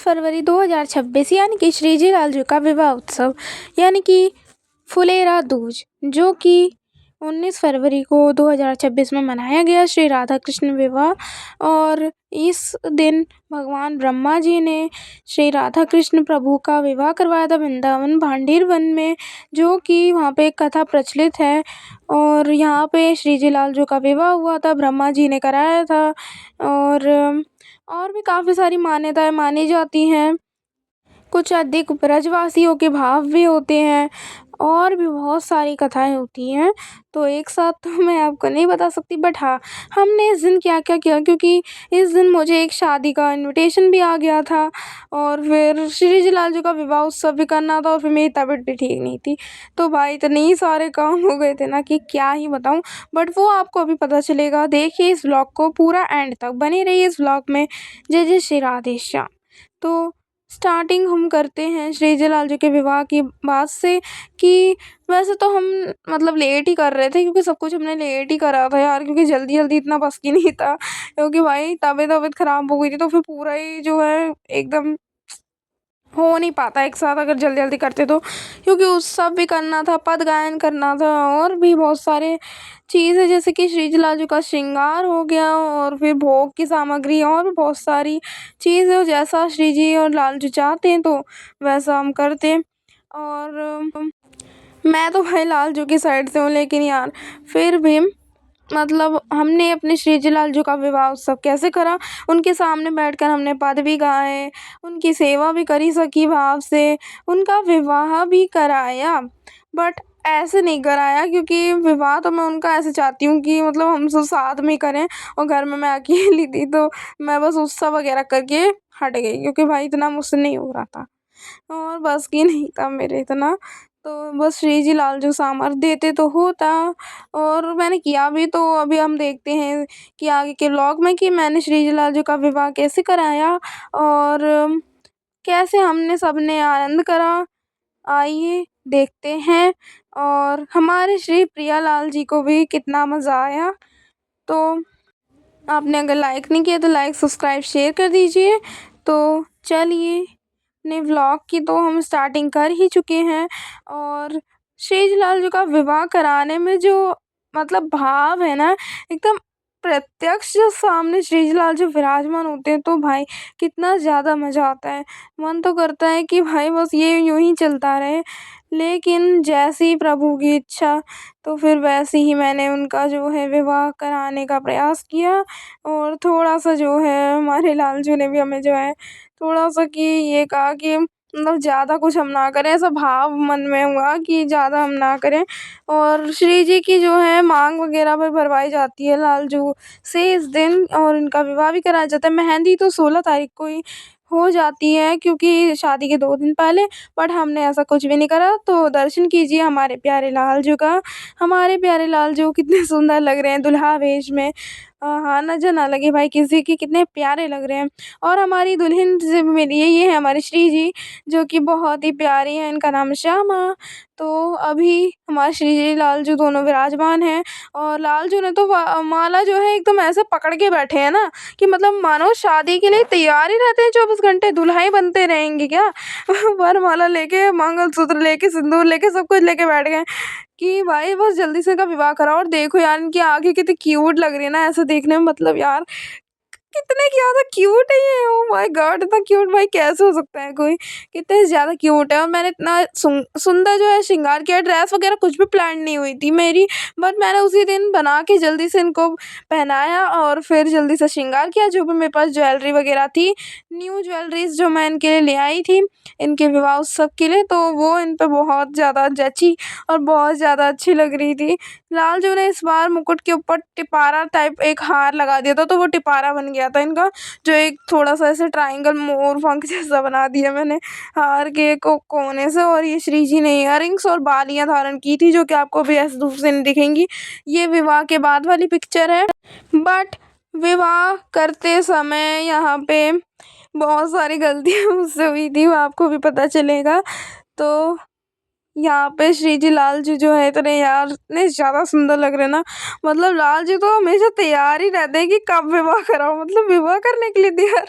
फरवरी 2026 यानी कि श्री जी लालजू का विवाह उत्सव यानी कि फुलेरा दूज, जो कि 19 फरवरी को 2026 में मनाया गया श्री राधा कृष्ण विवाह। और इस दिन भगवान ब्रह्मा जी ने श्री राधा कृष्ण प्रभु का विवाह करवाया था वृंदावन भांडीर वन में, जो कि वहाँ पे एक कथा प्रचलित है। और यहाँ पे श्री जी लालजू का विवाह हुआ था, ब्रह्मा जी ने कराया था। और भी काफ़ी सारी मान्यताएं मानी जाती हैं। कुछ अधिक ब्रजवासियों के भाव भी होते हैं और भी बहुत सारी कथाएं होती हैं। तो एक साथ तो मैं आपको नहीं बता सकती, बट हाँ, हमने इस दिन क्या क्या किया, क्योंकि इस दिन मुझे एक शादी का इनविटेशन भी आ गया था और फिर श्री जी लालजू का विवाह उत्सव भी करना था और फिर मेरी तबीयत भी ठीक नहीं थी। तो भाई इतने ही सारे काम हो गए थे ना कि क्या ही बताऊँ, बट वो आपको अभी पता चलेगा। देखिए इस व्लॉग को पूरा एंड तक, बने रहिए इस व्लॉग में। जय जय श्री राधे श्याम। तो स्टार्टिंग हम करते हैं श्री जी लालजू के विवाह की बात से, कि वैसे तो हम मतलब लेट ही कर रहे थे, क्योंकि सब कुछ हमने लेट ही करा था यार, क्योंकि जल्दी जल्दी इतना बस की नहीं था, क्योंकि भाई तबीयत ख़राब हो गई थी। तो फिर पूरा ही जो है एकदम हो नहीं पाता एक साथ अगर जल्दी जल्दी करते तो, क्योंकि उत्सव भी करना था, पद गायन करना था और भी बहुत सारे चीज़ें, जैसे कि श्री जी लालजू का श्रृंगार हो गया और फिर भोग की सामग्री और भी बहुत सारी चीज़ें, जैसा श्री जी और लालजू चाहते हैं तो वैसा हम करते हैं। और मैं तो भाई लालजू की साइड से हूँ, लेकिन यार फिर भी मतलब हमने अपने श्री जी लालजू का विवाह उत्सव कैसे करा, उनके सामने बैठकर हमने पद भी गाए, उनकी सेवा भी करी सखी भाव से, उनका विवाह भी कराया। बट ऐसे नहीं कराया, क्योंकि विवाह तो मैं उनका ऐसे चाहती हूँ कि मतलब हम सब साथ में करें, और घर में मैं अकेली थी तो मैं बस उत्सव वगैरह करके हट गई, क्योंकि भाई इतना मुझसे नहीं हो रहा था और बस की नहीं था मेरे इतना। तो बस श्री जी लालजू सामर्थ्य देते तो होता, और मैंने किया भी। तो अभी हम देखते हैं कि आगे के व्लॉग में कि मैंने श्री जी लालजू का विवाह कैसे कराया और कैसे हमने सबने आनंद करा। आइए देखते हैं। और हमारे श्री प्रियालाल जी को भी कितना मज़ा आया। तो आपने अगर लाइक नहीं किया तो लाइक सब्सक्राइब शेयर कर दीजिए। तो चलिए, अपने व्लॉग की तो हम स्टार्टिंग कर ही चुके हैं। और श्री जी लालजू का विवाह कराने में जो मतलब भाव है ना, एकदम प्रत्यक्ष जो सामने श्री जी लालजू विराजमान होते हैं तो भाई कितना ज़्यादा मज़ा आता है। मन तो करता है कि भाई बस ये यूं ही चलता रहे, लेकिन जैसी प्रभु की इच्छा, तो फिर वैसे ही मैंने उनका जो है विवाह कराने का प्रयास किया। और थोड़ा सा जो है हमारे लालजू ने भी हमें जो है थोड़ा सा कि ये कहा कि मतलब ज़्यादा कुछ हम ना करें, ऐसा भाव मन में हुआ कि ज़्यादा हम ना करें। और श्री जी की जो है मांग वगैरह भी भरवाई जाती है लालजू से इस दिन, और इनका विवाह भी कराया जाता है। मेहंदी तो 16 तारीख को ही हो जाती है, क्योंकि शादी के 2 दिन पहले। बट हमने ऐसा कुछ भी नहीं करा। तो दर्शन कीजिए हमारे प्यारे लालजू का। हमारे प्यारे लालजू कितने सुंदर लग रहे हैं दुल्हा वेश में। हाँ, नज़र ना लगे भाई किसी की, कितने प्यारे लग रहे हैं। और हमारी दुल्हन से मिलिए, ये है हमारी श्री जी, जो कि बहुत ही प्यारी हैं। इनका नाम श्यामा। तो अभी हमारे श्री जी लालजू दोनों विराजमान हैं, और लालजू ने तो माला जो है एकदम ऐसे पकड़ के बैठे हैं ना, कि मतलब मानो शादी के लिए तैयार ही रहते हैं 24 घंटे, दुल्हा ही बनते रहेंगे क्या। वरमाला लेके, मंगलसूत्र लेके, सिंदूर लेके, सब कुछ लेके बैठ गए कि भाई बस जल्दी से इनका विवाह कराओ। और देखो यार इनकी आंखें कितनी क्यूट लग रही है ना ऐसे देखने में, मतलब यार कितने ज़्यादा क्यूट है ये। ओह माय गॉड, इतना क्यूट भाई कैसे हो सकता है कोई, कितने ज़्यादा क्यूट है। और मैंने इतना सुंदर जो है श्रृंगार किया, ड्रेस वगैरह कुछ भी प्लान नहीं हुई थी मेरी, बट मैंने उसी दिन बना के जल्दी से इनको पहनाया और फिर जल्दी से श्रृंगार किया। जो भी मेरे पास ज्वेलरी वगैरह थी, न्यू ज्वेलरीज जो मैं इनके लिए ले आई थी इनके विवाह उत्सव के लिए, तो वो इन पर बहुत ज़्यादा जची और बहुत ज़्यादा अच्छी लग रही थी। लालजू ने इस बार मुकुट के ऊपर टिपारा टाइप एक हार लगा दिया था, तो वो टिपारा बन गया था इनका, जो एक थोड़ा सा ऐसे ट्रायंगल मोर पंख जैसा बना दिया मैंने हार के कोने से। और ये श्री जी ने इयररिंग्स और बालियां धारण की थी, जो कि आपको भी ऐसे दूर से नहीं दिखेंगी। ये विवाह के बाद वाली पिक्चर है। बट विवाह करते समय यहाँ पे बहुत सारी गलतियाँ मुझसे हुई थी, वो आपको भी पता चलेगा। तो यहाँ पे श्री जी लालजू जो है इतने यार इतने ज़्यादा सुंदर लग रहे हैं ना, मतलब लालजू तो हमेशा तैयार ही रहते हैं कि कब विवाह कराओ, मतलब विवाह करने के लिए तैयार।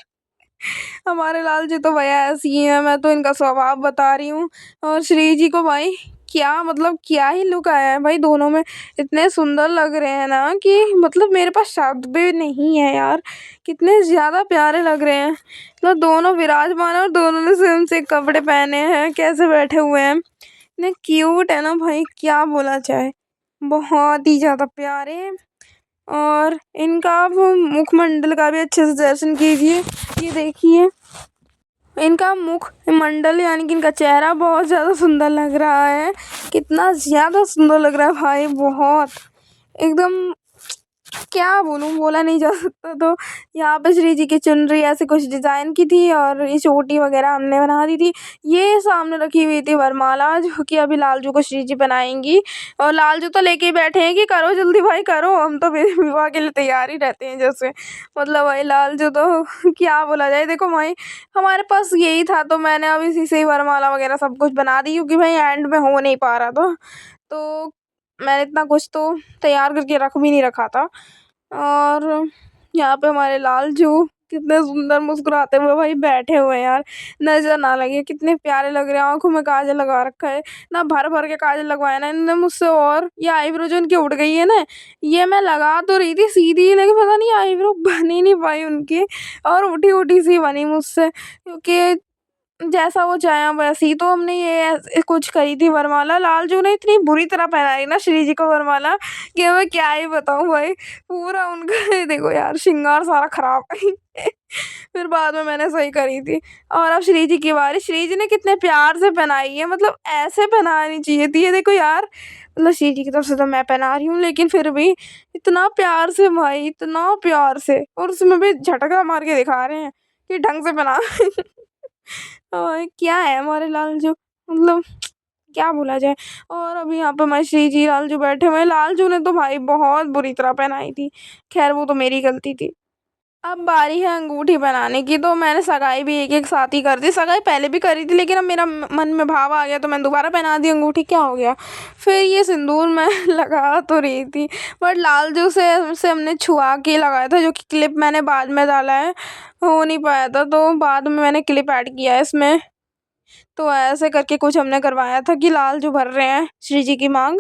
हमारे लाल जी तो भैया ऐसी ही है, मैं तो इनका स्वभाव बता रही हूँ। और श्री जी को भाई क्या मतलब क्या ही लुक आया है भाई दोनों में, इतने सुंदर लग रहे हैं ना कि मतलब मेरे पास शब्द भी नहीं है यार, कितने ज़्यादा प्यारे लग रहे हैं। तो दोनों विराजमान है और दोनों ने सेम से कपड़े पहने हैं, कैसे बैठे हुए हैं, इतने क्यूट है ना भाई, क्या बोला जाए, बहुत ही ज़्यादा प्यारे हैं। और इनका आप मुखमंडल का भी अच्छे से दर्शन कीजिए, ये देखिए इनका मुखमंडल यानी कि इनका चेहरा बहुत ज़्यादा सुंदर लग रहा है, कितना ज़्यादा सुंदर लग रहा है भाई, बहुत एकदम क्या बोलूँ, बोला नहीं जा सकता। तो यहाँ पे श्री जी की चुनरी ऐसे कुछ डिज़ाइन की थी और ये चोटी वगैरह हमने बना दी थी। ये सामने रखी हुई थी वरमाला जो कि अभी लालजू को श्री जी पहनाएंगी। और लालजू तो लेके ही बैठे हैं कि करो जल्दी भाई करो, हम तो विवाह के लिए तैयार ही रहते हैं जैसे, मतलब भाई लालजू तो क्या बोला जाए। देखो भाई हमारे पास यही था तो मैंने अब इसी से ही वरमाला वगैरह सब कुछ बना दी, क्योंकि भाई एंड में हो नहीं पा रहा था तो मैंने इतना कुछ तो तैयार करके रख भी नहीं रखा था। और यहाँ पे हमारे लालजू कितने सुंदर मुस्कुराते हुए भाई बैठे हुए हैं यार, नज़र ना लगे, कितने प्यारे लग रहे हैं। आँखों में काजल लगा रखा है ना, भर भर के काजल लगवाया ना इन्होंने मुझसे। और ये आईब्रो जो इनकी उड़ गई है ना, ये मैं लगा तो रही थी सीधी, लेकिन पता नहीं आईब्रो बन ही नहीं पाई उनकी, और उठी उठी सी बनी मुझसे, क्योंकि जैसा वो चाहे वैसी तो हमने ये कुछ करी थी वरमाला। लालजू ने इतनी बुरी तरह पहनाई ना श्री जी को वरमाला कि मैं क्या ही बताऊँ भाई, पूरा उनका देखो यार श्रृंगार सारा खराब फिर बाद में मैंने सही करी थी। और अब श्री जी की बारी, श्री जी ने कितने प्यार से पहनाई है, मतलब ऐसे पहनानी चाहिए थी, ये देखो यार, मतलब श्री जी की तरफ से तो मैं पहना रही हूँ लेकिन फिर भी इतना प्यार से भाई, इतना प्यार से, और उसमें भी झटका मार के दिखा रहे हैं कि ढंग से पहना और क्या है हमारे लालजू, मतलब क्या बोला जाए। और अभी यहाँ पे मैं श्री जी लालजू बैठे हुए हैं, लालजू ने तो भाई बहुत बुरी तरह पहनाई थी, खैर वो तो मेरी गलती थी। अब बारी है अंगूठी बनाने की, तो मैंने सगाई भी एक एक साथ ही कर दी, सगाई पहले भी करी थी लेकिन अब मेरा मन में भाव आ गया तो मैंने दोबारा पहना दी अंगूठी, क्या हो गया। फिर ये सिंदूर मैं लगा तो रही थी, बट लालजू से हमने छुआ के लगाया था, जो कि क्लिप मैंने बाद में डाला है, हो नहीं पाया था तो बाद में मैंने क्लिप ऐड किया है इसमें। तो ऐसे करके कुछ हमने करवाया था कि लाल जो भर रहे हैं श्री जी की मांग,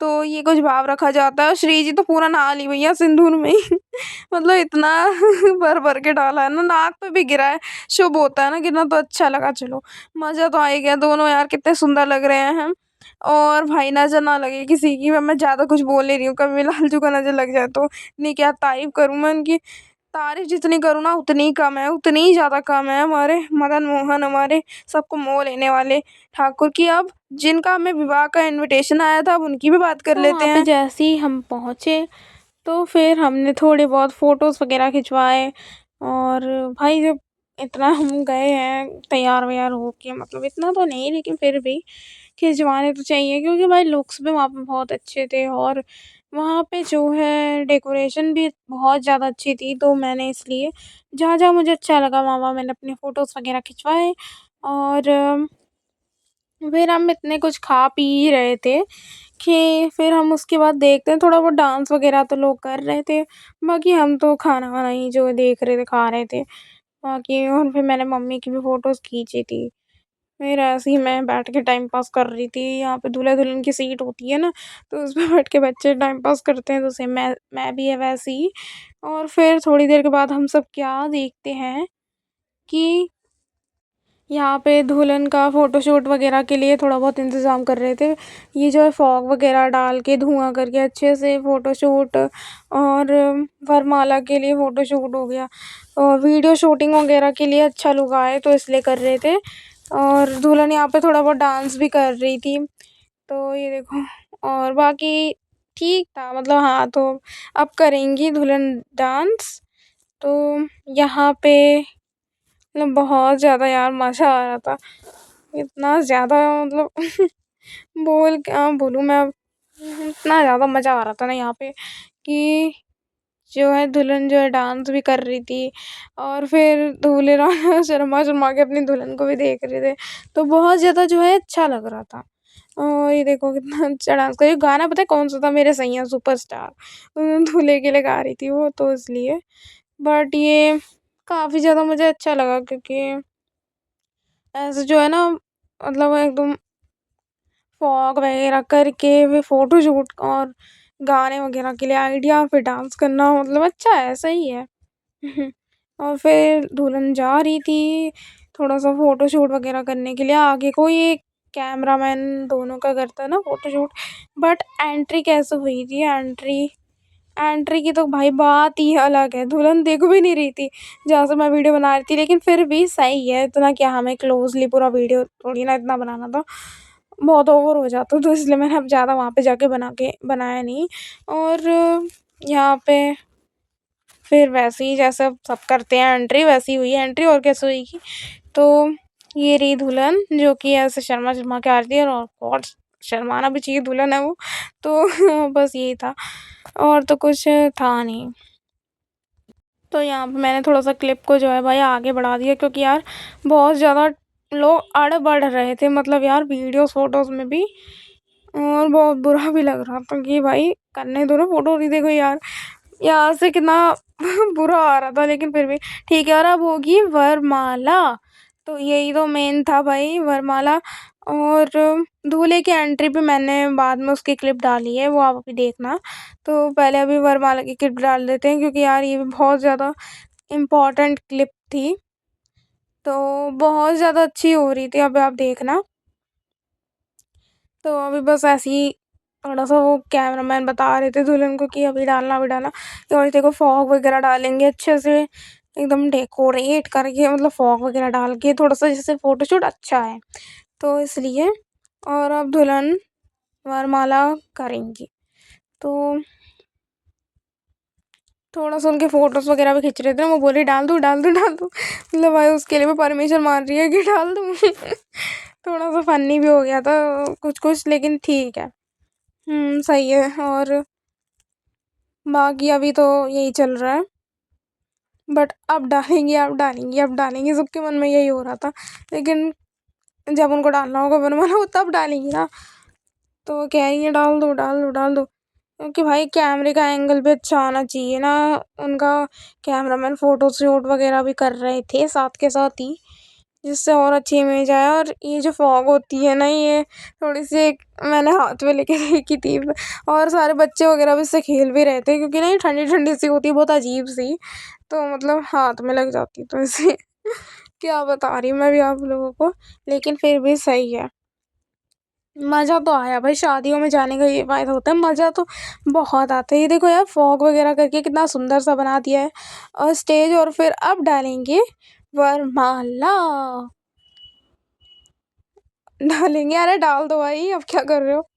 तो ये कुछ भाव रखा जाता है। श्री जी तो पूरा नहा ली भैया सिंदूर में ही मतलब इतना भर भर के डाला है ना, नाक पे भी गिरा है, शुभ होता है ना गिरना, तो अच्छा लगा, चलो मज़ा तो आ ही गया। दोनों यार कितने सुंदर लग रहे हैं। और भाई नज़र ना लगे किसी की, मैं ज़्यादा कुछ बोल नहीं रही हूँ, कभी लालजू का नज़र लग जाए तो इतनी क्या तारीफ करूँ मैं उनकी, तारीफ जितनी करूँ ना उतनी ही कम है, उतनी ही ज़्यादा कम है। हमारे मदन मोहन, हमारे सबको मोह लेने वाले ठाकुर की, अब जिनका हमें विवाह का इनविटेशन आया था अब उनकी भी बात कर तो लेते वहाँ पे हैं। जैसे ही हम पहुँचे तो फिर हमने थोड़े बहुत फ़ोटोज़ वगैरह खिंचवाए। और भाई जब इतना हम गए हैं तैयार वैयार होके, मतलब इतना तो नहीं लेकिन फिर भी खिंचवाने तो चाहिए, क्योंकि भाई लुक्स भी वहाँ पे बहुत अच्छे थे और वहाँ पे जो है डेकोरेशन भी बहुत ज़्यादा अच्छी थी, तो मैंने इसलिए जहाँ-जहाँ मुझे अच्छा लगा वहाँ-वहाँ मैंने अपने फ़ोटोज़ वगैरह खिंचवाए। और फिर हम इतने कुछ खा पी ही रहे थे कि फिर हम उसके बाद देखते हैं थोड़ा बहुत डांस वगैरह तो लोग कर रहे थे, बाकी हम तो खाना वाना ही जो देख रहे थे खा रहे थे बाकी। और फिर मैंने मम्मी की भी फ़ोटोज़ खींची थी। फिर ऐसे ही मैं बैठ के टाइम पास कर रही थी, यहाँ पे दूल्हा-दुल्हन की सीट होती है ना, तो उसपे बैठ के बच्चे टाइम पास करते हैं, तो सेम मैं भी है वैसे ही। और फिर थोड़ी देर के बाद हम सब क्या देखते हैं कि यहाँ पे दुल्हन का फ़ोटोशूट वगैरह के लिए थोड़ा बहुत इंतज़ाम कर रहे थे। ये जो है फॉग वगैरह डाल के धुआँ करके अच्छे से फ़ोटोशूट, और वरमाला के लिए फ़ोटोशूट हो गया और वीडियो शूटिंग वगैरह के लिए अच्छा लुक आए तो इसलिए कर रहे थे। और दुल्हन यहाँ पे थोड़ा बहुत डांस भी कर रही थी, तो ये देखो। और बाकी ठीक था, मतलब हाँ, तो अब करेंगी दुल्हन डांस। तो यहाँ पे मतलब बहुत ज़्यादा यार मज़ा आ रहा था, इतना ज़्यादा मतलब बोल क्या बोलूँ मैं अब, इतना ज़्यादा मज़ा आ रहा था ना यहाँ पे कि जो है दुल्हन जो है डांस भी कर रही थी और फिर दूल्हे राजा शर्मा-शर्मा के अपनी दुल्हन को भी देख रहे थे, तो बहुत ज़्यादा जो है अच्छा लग रहा था। और ये देखो कितना अच्छा डांस कर रही है, गाना पता है कौन-सा था? मेरे सैयां सुपरस्टार, दूल्हे के लिए गा रही थी वो, तो इसलिए। बट ये काफ़ी ज़्यादा मुझे अच्छा लगा, क्योंकि ऐसे जो है ना, मतलब एकदम फॉग वगैरह करके फिर फ़ोटोशूट और गाने वगैरह के लिए आइडिया, फिर डांस करना, मतलब अच्छा है, सही है। और फिर दुल्हन जा रही थी थोड़ा-सा फ़ोटोशूट वगैरह करने के लिए, आगे कोई एक कैमरामैन दोनों का करता है ना फ़ोटोशूट। बट एंट्री कैसे हुई थी, एंट्री एंट्री की तो भाई बात ही अलग है, दुल्हन दिख भी नहीं रही थी जहाँ से मैं वीडियो बना रही थी, लेकिन फिर भी सही है, इतना क्या हमें क्लोज़ली पूरा वीडियो थोड़ी ना इतना बनाना था, बहुत ओवर हो जाता, तो इसलिए मैंने अब ज़्यादा वहाँ पे जाके बनाया नहीं। और यहाँ पे फिर वैसे ही जैसे अब सब करते हैं एंट्री, वैसी हुई एंट्री, और कैसे हुई। तो ये रही दुल्हन, जो कि ऐसे शर्मा-शर्मा के आ रही थी, और शर्माना भी चाहिए, दुल्हन है वो। तो बस यही था, और तो कुछ था नहीं। तो यहाँ पे मैंने थोड़ा-सा क्लिप को जो है भाई आगे बढ़ा दिया, क्योंकि यार बहुत ज़्यादा लोग अड़-बढ़ रहे थे, मतलब यार वीडियोज़ फ़ोटोज़ में भी, और बहुत बुरा भी लग रहा था कि भाई करने दो ना फ़ोटो। नहीं देखो यार, यहाँ से कितना बुरा आ रहा था, लेकिन फिर भी ठीक है। और अब होगी वरमाला, तो यही तो मेन था भाई, वरमाला। और दूल्हे की एंट्री पे मैंने बाद में उसकी क्लिप डाली है, वो आप अभी देखना। तो पहले अभी वरमाला की क्लिप डाल देते हैं, क्योंकि यार ये भी बहुत ज़्यादा इम्पोर्टेंट क्लिप थी, तो बहुत ज़्यादा अच्छी हो रही थी, अभी आप देखना। तो अभी बस ऐसे ही थोड़ा-सा वो कैमरामैन बता रहे थे दुल्हन को कि अभी डालना, अभी डालना। और देखो फॉग वगैरह डालेंगे अच्छे से, एकदम डेकोरेट करके, मतलब फॉग वगैरह डाल के थोड़ा-सा, जिससे फ़ोटोशूट अच्छा है, तो इसलिए। और अब दुल्हन वरमाला करेंगी, तो थोड़ा-सा उनके फ़ोटोज़ वगैरह भी खींच रहे थे, वो बोली डाल दूँ, डाल दूँ, डाल दूँ। मतलब भाई उसके लिए भी परमिशन माँग रही है कि डाल दूँ। थोड़ा-सा फ़नी भी हो गया था कुछ-कुछ, लेकिन ठीक है। सही है। और बाकी अभी तो यही चल रहा है, बट अब डालेंगे, अब डालेंगे, अब डालेंगे, सबके मन में यही हो रहा था। लेकिन जब उनको डालना होगा वरमाला, वो तब डालेंगी ना, तो वो कह रही हैं डाल दो, डाल दो, डाल दो। क्योंकि भाई कैमरे का एंगल भी अच्छा आना चाहिए ना, उनका कैमरामैन फ़ोटोशूट वगैरह भी कर रहे थे साथ के साथ ही, जिससे और अच्छी इमेज आए। और ये जो फॉग होती है ना, ये थोड़ी-सी एक मैंने हाथ में लेके देखी थी, और सारे बच्चे वगैरह भी इससे खेल भी रहे थे, क्योंकि ना ये ठंडी-ठंडी सी होती है, बहुत अजीब-सी, तो मतलब हाथ में लग जाती, तो इसलिए क्या बता रही हूँ मैं भी आप लोगों को, लेकिन फिर भी सही है। मज़ा तो आया भाई, शादियों में जाने का ये फ़ायदा होता है, मज़ा तो बहुत आता है। ये देखो यार फॉग वगैरह करके कितना सुंदर सा बना दिया है और स्टेज, और फिर अब डालेंगे वरमाला। डालेंगे, अरे डाल दो भाई, अब क्या कर रहे हो?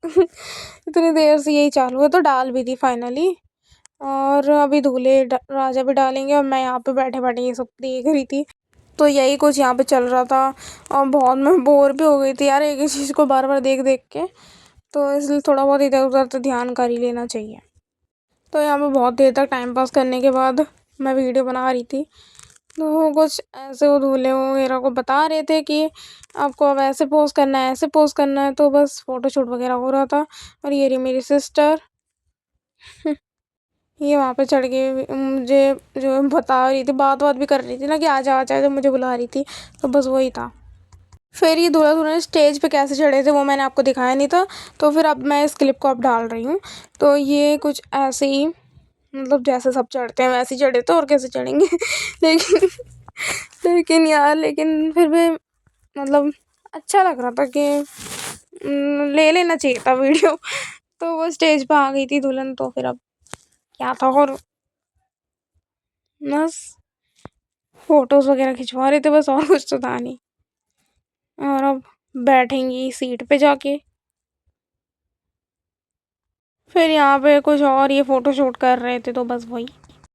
इतनी देर से यही चालू है, तो डाल भी दी फाइनली। और अभी दूल्हे राजा भी डालेंगे, और मैं यहाँ पे बैठे-बैठे ये सब देख रही थी। तो यही कुछ यहाँ पे चल रहा था, और बहुत मैं बोर भी हो गई थी यार एक ही चीज़ को बार-बार देख-देख के। तो इसलिए थोड़ा बहुत इधर-उधर तो ध्यान कर ही लेना चाहिए। तो यहाँ पे बहुत देर तक टाइम पास करने के बाद मैं वीडियो बना रही थी। तो कुछ ऐसे वो दूल्हे वगैरह को बता रहे थे कि आपको अब ऐसे पोज़ करना है, ऐसे पोज़ करना है, तो बस फ़ोटोशूट वगैरह हो रहा था। और ये रही मेरी सिस्टर। ये वहाँ पे चढ़ के मुझे जो है बता रही थी, बात-वात भी कर रही थी ना कि आजा, आजा, जब मुझे बुला रही थी, तो बस वही था। फिर ये दूल्हा-दुल्हन स्टेज पे कैसे चढ़े थे वो मैंने आपको दिखाया नहीं था, तो फिर अब मैं इस क्लिप को अब डाल रही हूँ। तो ये कुछ ऐसे ही, मतलब जैसे सब चढ़ते हैं वैसे ही चढ़े थे, और कैसे चढ़ेंगे। लेकिन लेकिन यार, लेकिन फिर भी मतलब अच्छा लग रहा था कि ले लेना चाहिए था वीडियो। तो वो स्टेज पे आ गई थी दुल्हन, तो फिर अब क्या था, और बस फ़ोटोज़ वगैरह खिंचवा रहे थे बस, और कुछ तो था नहीं। और अब बैठेंगी सीट पे जाके। फिर यहाँ पे कुछ और ये फ़ोटोशूट कर रहे थे, तो बस वही।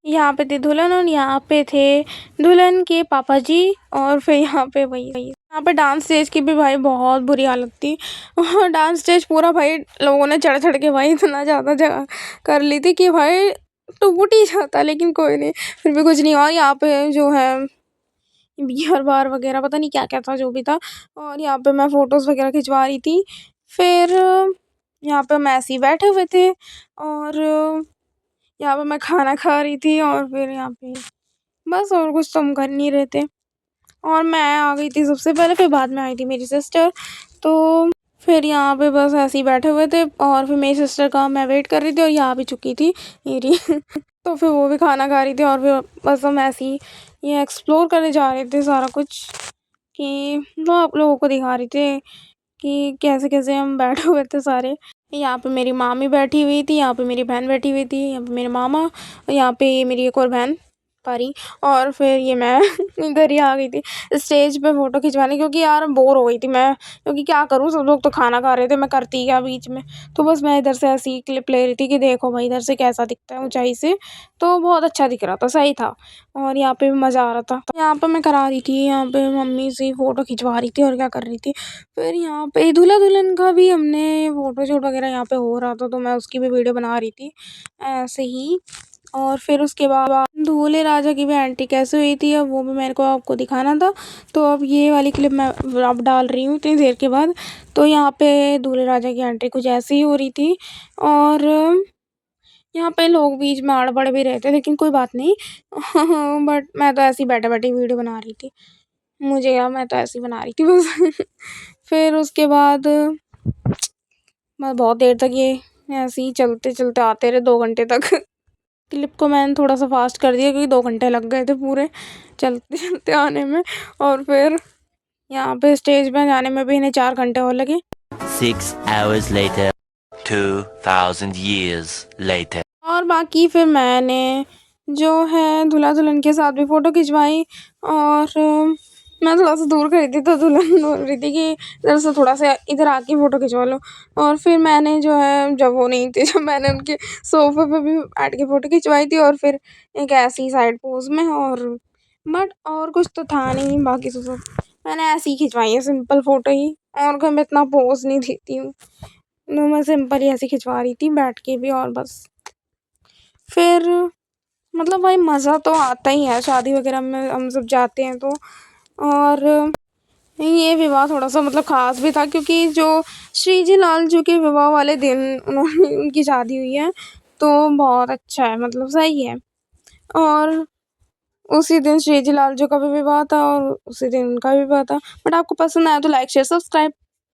यहाँ पे थी दुल्हन, और यहाँ पे थे दुल्हन के पापा जी, और फिर यहाँ पे वही यहाँ पे डांस स्टेज की भी भाई बहुत बुरी हालत थी। और डांस स्टेज पूरा भाई लोगों ने चढ़-चढ़ के भाई इतना ज़्यादा जगह कर ली थी कि भाई टूट ही जाता, लेकिन कोई नहीं, फिर भी कुछ नहीं हुआ। यहाँ पे जो है बियर बार वगैरह पता नहीं क्या-क्या था, जो भी था, और यहाँ पे मैं फ़ोटोज़ वगैरह खिंचवा रही थी। फिर यहाँ पे हम ऐसे ही बैठे हुए थे, और यहाँ पे मैं खाना खा रही थी, और फिर यहाँ पे बस और कुछ तो हम कर नहीं रहे थे। और मैं आ गई थी सबसे पहले, फिर बाद में आई थी मेरी सिस्टर। तो फिर यहाँ पे बस ऐसे ही बैठे हुए थे और फिर मेरी सिस्टर का मैं वेट कर रही थी और ये आ भी चुकी थी मेरी तो फिर वो भी खाना खा रही थी और फिर बस हम ऐसे ही ये एक्सप्लोर करने जा रहे थे सारा कुछ, कि मतलब आप लोगों को दिखा रही थी कि कैसे कैसे हम बैठे हुए थे सारे। यहाँ पे मेरी मामी बैठी हुई थी, यहाँ पे मेरी बहन बैठी हुई थी, यहाँ पे मेरे मामा और यहाँ पे मेरी एक और बहन परी। और फिर ये मैं इधर ही आ गई थी स्टेज पे फ़ोटो खिंचवाने, क्योंकि यार बोर हो गई थी मैं, क्योंकि क्या करूँ, सब लोग तो खाना खा रहे थे, मैं करती क्या बीच में। तो बस मैं इधर से ऐसी क्लिप ले रही थी कि देखो भाई इधर से कैसा दिखता है ऊंचाई से। तो बहुत अच्छा दिख रहा था, सही था। और यहाँ पे भी मज़ा आ रहा था। तो यहाँ पे मैं करा रही थी, यहाँ पे मम्मी से फ़ोटो खिंचवा रही थी और क्या कर रही थी। फिर यहाँ पे दूल्हा दुल्हन का भी हमने फ़ोटो शूट वगैरह यहाँ पे हो रहा था, तो मैं उसकी भी वीडियो बना रही थी ऐसे ही। और फिर उसके बाद दूल्हे राजा की भी एंट्री कैसे हुई थी, अब वो भी मेरे को आपको दिखाना था। तो अब ये वाली क्लिप मैं अब डाल रही हूँ इतनी देर के बाद। तो यहाँ पे दूल्हे राजा की एंट्री कुछ ऐसी ही हो रही थी और यहाँ पे लोग बीच में आड़ बढ़ भी रहे थे, लेकिन कोई बात नहीं बट मैं तो ऐसे ही बैठे बैठे वीडियो बना रही थी। मुझे क्या, मैं तो ऐसे ही बना रही थी बस फिर उसके बाद मैं बहुत देर तक ये ऐसे ही चलते चलते आते रहे 2 घंटे तक क्लिप को मैंने थोड़ा सा फास्ट कर दिया क्योंकि 2 घंटे लग गए थे पूरे चलते चलते आने में। और फिर यहाँ पे स्टेज पे जाने में भी इन्हें 4 घंटे और लगे। 6 hours later, 2000 years later. और बाकी फिर मैंने जो है दूल्हा दुल्हन के साथ भी फ़ोटो खिंचवाई। और मैं थोड़ा सा दूर खड़ी थी तो दुल्हन बोल रही थी कि इधर से थोड़ा सा इधर आके फ़ोटो खिंचवा लो। और फिर मैंने जो है, जब वो नहीं थे, जब मैंने उनके सोफ़े पे भी बैठ के फ़ोटो खिंचवाई थी और फिर एक ऐसी साइड पोज़ में। और बट और कुछ तो था नहीं, बाकी तो सब मैंने ऐसे ही खिंचवाई है, सिंपल फ़ोटो ही। और कोई मैं इतना पोज़ नहीं देती हूँ, तो मैं सिंपल ही ऐसे खिंचवा रही थी बैठ के भी। और बस फिर मतलब भाई मज़ा तो आता ही है शादी वगैरह में, हम सब जाते हैं तो। और ये विवाह थोड़ा सा मतलब ख़ास भी था, क्योंकि जो श्री जी लालजू के विवाह वाले दिन उन्होंने उनकी शादी हुई है, तो बहुत अच्छा है, मतलब सही है। और उसी दिन श्री जी लालजू का भी विवाह था और उसी दिन उनका भी विवाह था। बट आपको पसंद आया तो लाइक शेयर सब्सक्राइब।